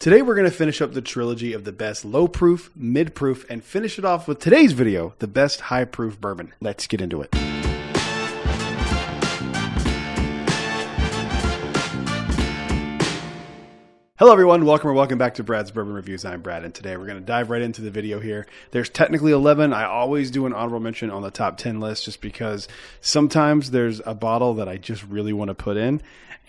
Today we're going to finish up the trilogy of the best low proof, mid proof, and finish it off with today's video, the best high proof bourbon. Let's get into it. Hello everyone, welcome back to Brad's Bourbon Reviews. I'm Brad, and today we're going to dive right into the video here. There's technically 11. I always do an honorable mention on the top 10 list just because sometimes there's a bottle that I just really want to put in,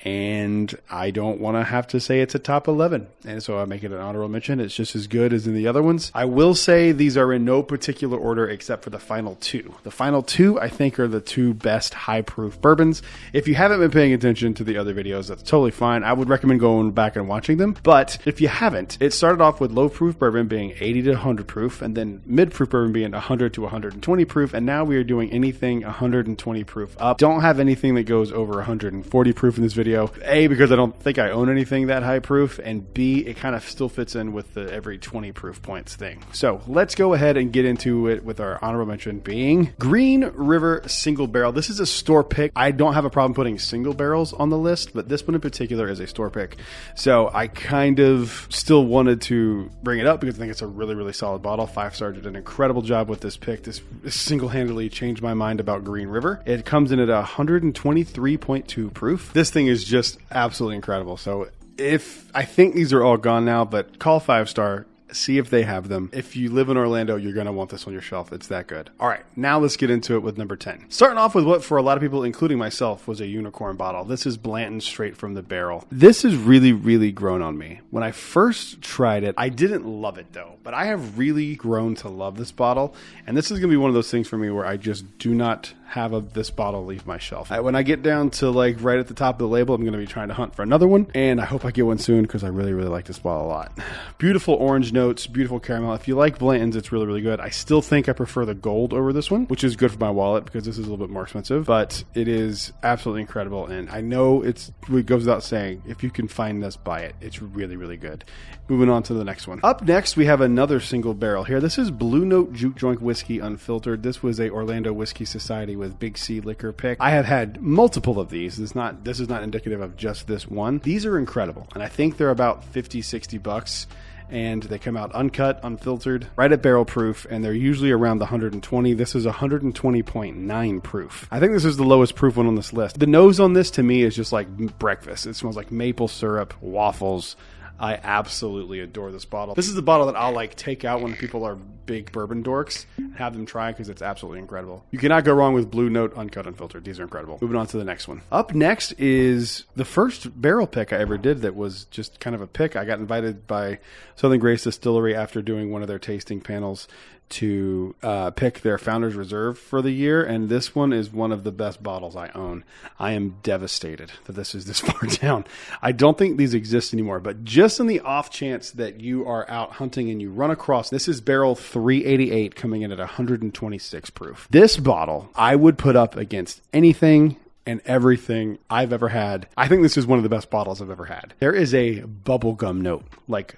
and I don't want to have to say it's a top 11. And so I make it an honorable mention. It's just as good as in the other ones. I will say these are in no particular order except for the final two. The final two, I think, are the two best high proof bourbons. If you haven't been paying attention to the other videos, that's totally fine. I would recommend going back and watching them. But if you haven't, it started off with low proof bourbon being 80 to 100 proof, and then mid proof bourbon being 100 to 120 proof. And now we are doing anything 120 proof up. Don't have anything that goes over 140 proof in this video. A, because I don't think I own anything that high proof, and B, it kind of still fits in with the every 20 proof points thing. So let's go ahead and get into it with our honorable mention being Green River Single Barrel. This is a store pick. I don't have a problem putting single barrels on the list, but this one in particular is a store pick. So I kind of still wanted to bring it up because I think it's a really, really solid bottle. 5-star did an incredible job with this pick. This single-handedly changed my mind about Green River. It comes in at 123.2 proof. This thing is just absolutely incredible. So I think these are all gone now, but call 5-star, see if they have them. If you live in Orlando, you're going to want this on your shelf. It's that good. All right, now let's get into it with number 10. Starting off with what for a lot of people, including myself, was a unicorn bottle. This is Blanton straight from the barrel. This has really, really grown on me. When I first tried it, I didn't love it though, but I have really grown to love this bottle. And this is going to be one of those things for me where I just do not have this bottle leave my shelf. When I get down to like right at the top of the label, I'm going to be trying to hunt for another one, and I hope I get one soon because I really, really like this bottle a lot. Beautiful orange notes, beautiful caramel. If you like Blantons, it's really, really good. I still think I prefer the gold over this one, which is good for my wallet because this is a little bit more expensive, but it is absolutely incredible. And I know it goes without saying, if you can find this, buy it. It's really, really good. Moving on to the next one. Up next, we have another single barrel here. This is Blue Note Juke Joint Whiskey Unfiltered. This was a Orlando Whiskey Society with Big C liquor pick. I have had multiple of these. This is not indicative of just this one. These are incredible, and I think they're about 50, 60 bucks. And they come out uncut, unfiltered, right at barrel proof, and they're usually around the 120. This is 120.9 proof. I think this is the lowest proof one on this list. The nose on this to me is just like breakfast. It smells like maple syrup, waffles. I absolutely adore this bottle. This is the bottle that I'll like take out when people are big bourbon dorks and have them try because it's absolutely incredible. You cannot go wrong with Blue Note Uncut Unfiltered. These are incredible. Moving on to the next one. Up next is the first barrel pick I ever did that was just kind of a pick. I got invited by Southern Grace Distillery after doing one of their tasting panels to pick their Founders Reserve for the year, and this one is one of the best bottles I own. I am devastated that this is this far down. I don't think these exist anymore, but just in the off chance that you are out hunting and you run across, this is barrel 388 coming in at 126 proof. This bottle I would put up against anything and everything I've ever had. I think this is one of the best bottles I've ever had. There is a bubblegum note, like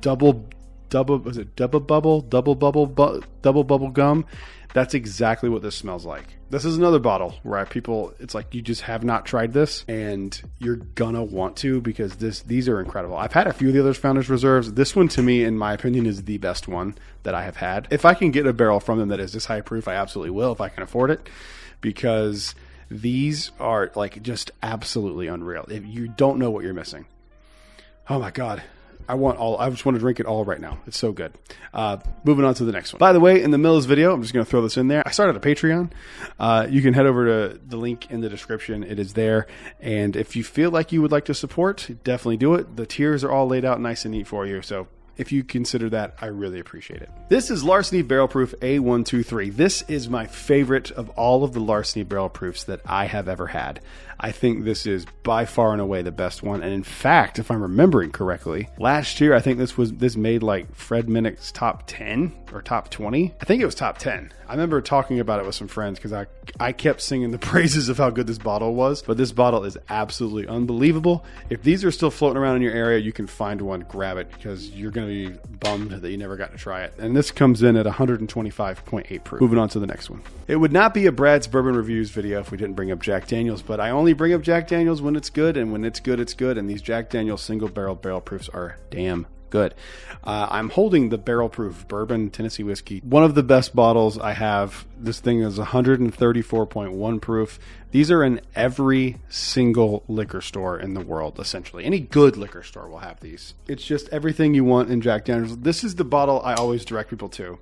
double bubble gum. That's exactly what this smells like. This is another bottle where it's like you just have not tried this and you're gonna want to because these are incredible. I've had a few of the other Founders Reserves. This one to me, in my opinion, is the best one that I have had. If I can get a barrel from them that is this high proof, I absolutely will if I can afford it, because these are like just absolutely unreal. If you don't know what you're missing. Oh my God. I just want to drink it all right now. It's so good. Moving on to the next one. By the way, in the middle of this video, I'm just going to throw this in there. I started a Patreon. You can head over to the link in the description. It is there. And if you feel like you would like to support, definitely do it. The tiers are all laid out nice and neat for you. So if you consider that, I really appreciate it. This is Larceny Barrel Proof A123. This is my favorite of all of the Larceny Barrel Proofs that I have ever had. I think this is by far and away the best one. And in fact, if I'm remembering correctly, last year I think this made like Fred Minnick's top 10 or top 20. I think it was top 10. I remember talking about it with some friends because I kept singing the praises of how good this bottle was. But this bottle is absolutely unbelievable. If these are still floating around in your area, you can find one, grab it, because you're going going to be bummed that you never got to try it. And this comes in at 125.8 proof. Moving on to the next one. It would not be a Brad's Bourbon Reviews video if we didn't bring up Jack Daniels, but I only bring up Jack Daniels when it's good, and when it's good, it's good. And these Jack Daniels single barrel proofs are damn good. I'm holding the barrel proof bourbon Tennessee whiskey, one of the best bottles I have. This thing is 134.1 proof. These are in every single liquor store in the world, essentially. Any good liquor store will have these. It's just everything you want in Jack Daniels. This is the bottle I always direct people to.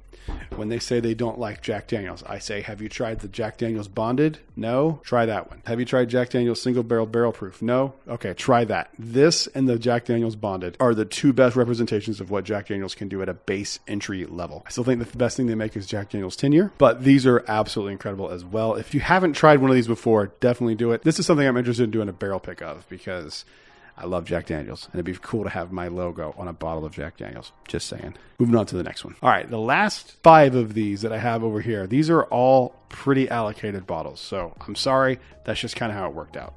When they say they don't like Jack Daniels, I say, have you tried the Jack Daniels Bonded? No? Try that one. Have you tried Jack Daniels Single Barrel Proof? No? Okay, try that. This and the Jack Daniels Bonded are the two best representations of what Jack Daniels can do at a base entry level. I still think the best thing they make is Jack Daniels 10-year, but these are absolutely incredible as well. If you haven't tried one of these before, definitely do it. This is something I'm interested in doing a barrel pick of because I love Jack Daniels, and it'd be cool to have my logo on a bottle of Jack Daniels. Just saying. Moving on to the next one. All right, the last 5 of these that I have over here, these are all pretty allocated bottles. So I'm sorry. That's just kind of how it worked out.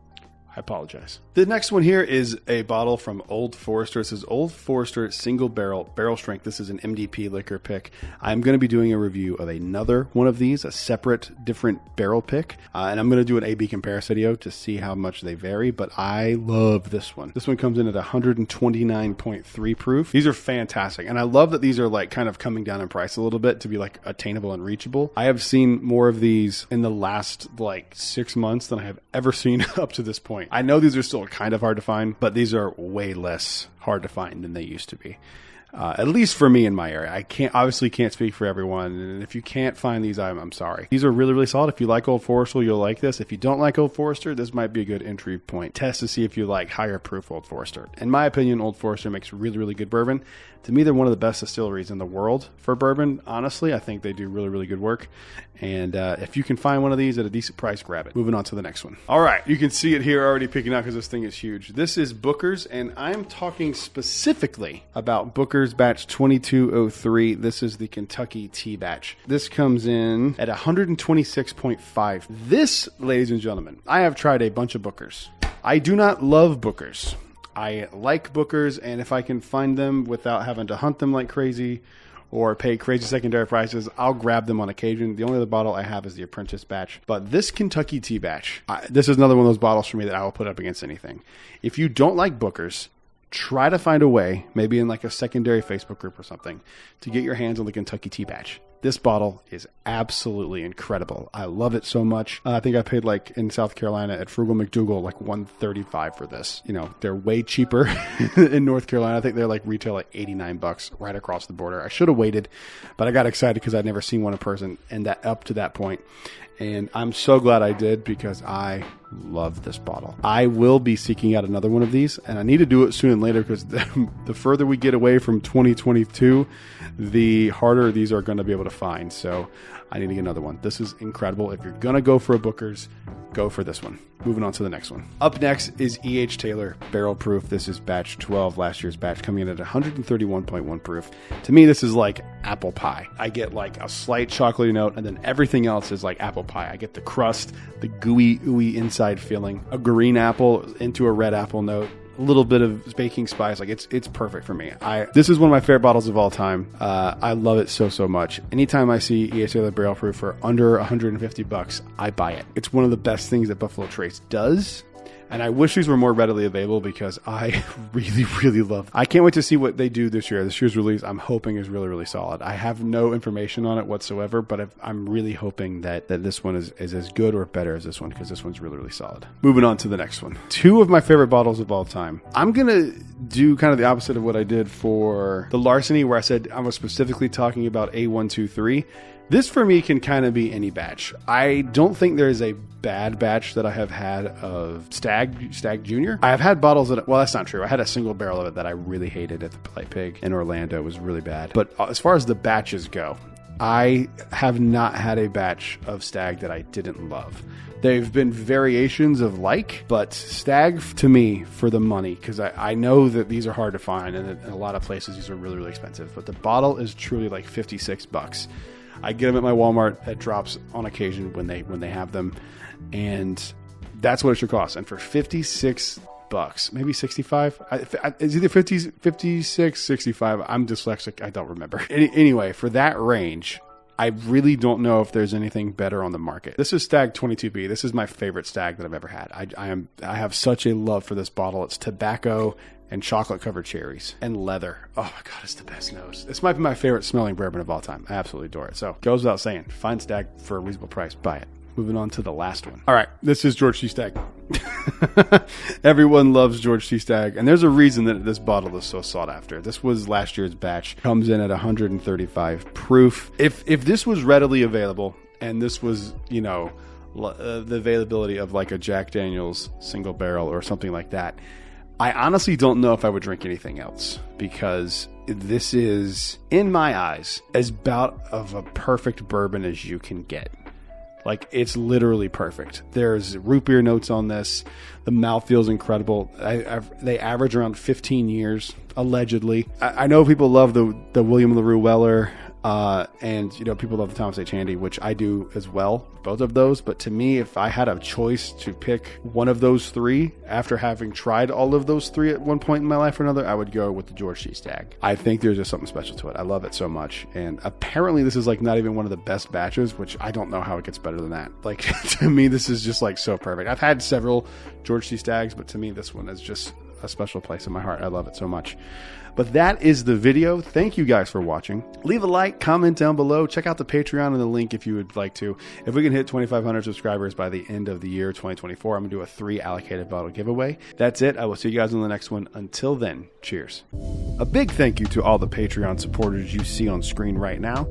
I apologize. The next one here is a bottle from Old Forester. This is Old Forester Single Barrel Strength. This is an MDP liquor pick. I'm going to be doing a review of another one of these, a separate, different barrel pick. And I'm going to do an A-B comparison video to see how much they vary. But I love this one. This one comes in at 129.3 proof. These are fantastic. And I love that these are like kind of coming down in price a little bit to be like attainable and reachable. I have seen more of these in the last like 6 months than I have ever seen up to this point. I know these are still kind of hard to find, but these are way less hard to find than they used to be. At least for me in my area. I obviously can't speak for everyone. And if you can't find these, I'm sorry. These are really, really solid. If you like Old Forester, you'll like this. If you don't like Old Forester, this might be a good entry point. Test to see if you like higher proof Old Forester. In my opinion, Old Forester makes really, really good bourbon. To me, they're one of the best distilleries in the world for bourbon. Honestly, I think they do really, really good work. And if you can find one of these at a decent price, grab it. Moving on to the next one. All right, you can see it here already picking out because this thing is huge. This is Booker's, and I'm talking specifically about Booker's batch 2203. This is the Kentucky Tea batch. This comes in at 126.5. This, ladies and gentlemen, I have tried a bunch of Booker's. I do not love Booker's. I like Booker's, and if I can find them without having to hunt them like crazy or pay crazy secondary prices, I'll grab them on occasion. The only other bottle I have is the Apprentice batch. But this Kentucky Tea batch, this is another one of those bottles for me that I will put up against anything. If you don't like Booker's, try to find a way, maybe in like a secondary Facebook group or something, to get your hands on the Kentucky Tea batch. This bottle is absolutely incredible. I love it so much. I think I paid like in South Carolina at Frugal McDougal like $135 for this. You know, they're way cheaper in North Carolina. I think they're like retail like $89 right across the border. I should have waited, but I got excited because I'd never seen one in person and that up to that point. And I'm so glad I did because I love this bottle. I will be seeking out another one of these, and I need to do it soon and later because the further we get away from 2022, the harder these are going to be able to find. So I need to get another one. This is incredible. If you're going to go for a Booker's, go for this one. Moving on to the next one. Up next is E.H. Taylor Barrel Proof. This is batch 12, last year's batch, coming in at 131.1 proof. To me, this is like apple pie. I get like a slight chocolatey note, and then everything else is like apple pie. I get the crust, the gooey, ooey inside feeling, a green apple into a red apple note, a little bit of baking spice. Like it's perfect for me. This is one of my favorite bottles of all time. I love it so much. Anytime I see E.H. Taylor Barrel Proof for under $150, I buy it. It's one of the best things that Buffalo Trace does. And I wish these were more readily available because I really love them. I can't wait to see what they do this year. This year's release, I'm hoping, is really solid. I have no information on it whatsoever, but I'm really hoping that this one is as good or better as this one because this one's really solid. Moving on to the next one. 2 of my favorite bottles of all time. I'm going to do kind of the opposite of what I did for the Larceny, where I said I was specifically talking about A123. This for me can kind of be any batch. I don't think there is a bad batch that I have had of Stagg Jr. I have had bottles that, well, that's not true. I had a single barrel of it that I really hated at the Polite Pig in Orlando. It was really bad. But as far as the batches go, I have not had a batch of Stagg that I didn't love. They've been variations of like, but Stagg to me for the money, because I know that these are hard to find and in a lot of places these are really expensive, but the bottle is truly like $56. I get them at my Walmart at drops on occasion when they have them, and that's what it should cost. And for $56 bucks, maybe 65. It's either 50, 56, 65. I'm dyslexic. I don't remember. Anyway, for that range, I really don't know if there's anything better on the market. This is Stagg 22B. This is my favorite Stagg that I've ever had. I have such a love for this bottle. It's tobacco and chocolate covered cherries and leather. Oh my God, it's the best nose. This might be my favorite smelling bourbon of all time. I absolutely adore it. So goes without saying, find Stagg for a reasonable price, buy it. Moving on to the last one. All right, this is George C. Stagg. Everyone loves George C. Stagg, and there's a reason that this bottle is so sought after. This was last year's batch. Comes in at 135 proof. If this was readily available, and this was, you know, the availability of like a Jack Daniel's single barrel or something like that, I honestly don't know if I would drink anything else, because this is, in my eyes, as about of a perfect bourbon as you can get. Like, it's literally perfect. There's root beer notes on this. The mouth feels incredible. They average around 15 years, allegedly. I know people love the William LaRue Weller, and, you know, people love the Thomas H. Handy, which I do as well, both of those. But to me, if I had a choice to pick one of those three, after having tried all of those three at one point in my life or another, I would go with the George C. Stagg. I think there's just something special to it. I love it so much. And apparently this is like not even one of the best batches, which I don't know how it gets better than that. Like, to me, this is just like so perfect. I've had several George C. Staggs, but to me, this one is just a special place in my heart. I love it so much. But that is the video. Thank you guys for watching. Leave a like, comment down below. Check out the Patreon and the link if you would like to. If we can hit 2,500 subscribers by the end of the year 2024, I'm going to do a 3 allocated bottle giveaway. That's it. I will see you guys on the next one. Until then, cheers. A big thank you to all the Patreon supporters you see on screen right now.